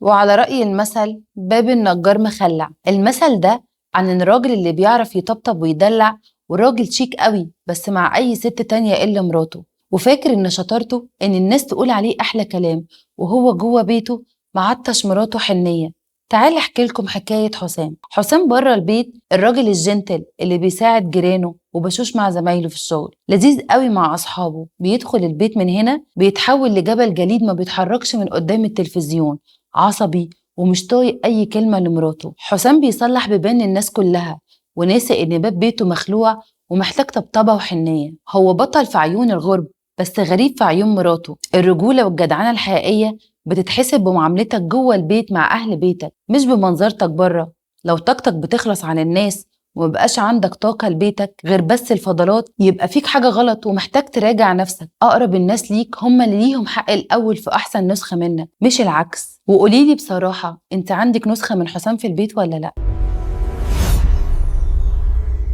وعلى رأي المثل باب النجار مخلع. المثل ده عن الراجل اللي بيعرف يطبطب ويدلع، وراجل شيك قوي بس مع أي ست تانية إلا مراته، وفاكر إن شطارته إن الناس تقول عليه أحلى كلام وهو جوه بيته معطش مراته حنية. تعال احكي لكم حكاية حسام. حسام بره البيت الراجل الجنتل اللي بيساعد جيرانه وبشوش مع زمايله في الشغل، لذيذ قوي مع أصحابه، بيدخل البيت من هنا بيتحول لجبل جليد ما بيتحركش من قدام التلفزيون، عصبي ومش طايق أي كلمة لمراته. حسام بيصلح بيبان الناس كلها وناسي إن باب بيته مخلوع ومحتاج طبطبة وحنية. هو بطل في عيون الغرب بس غريب في عيون مراته. الرجولة والجدعنة الحقيقية بتتحسب بمعاملتك جوه البيت مع أهل بيتك مش بمنظرتك بره. لو طاقتك بتخلص عن الناس ومبقاش عندك طاقة لبيتك غير بس الفضلات، يبقى فيك حاجة غلط ومحتاج تراجع نفسك. أقرب الناس ليك هم اللي ليهم حق الأول في أحسن نسخة منك مش العكس. وقوليلي بصراحة، انت عندك نسخة من حسام في البيت ولا لأ؟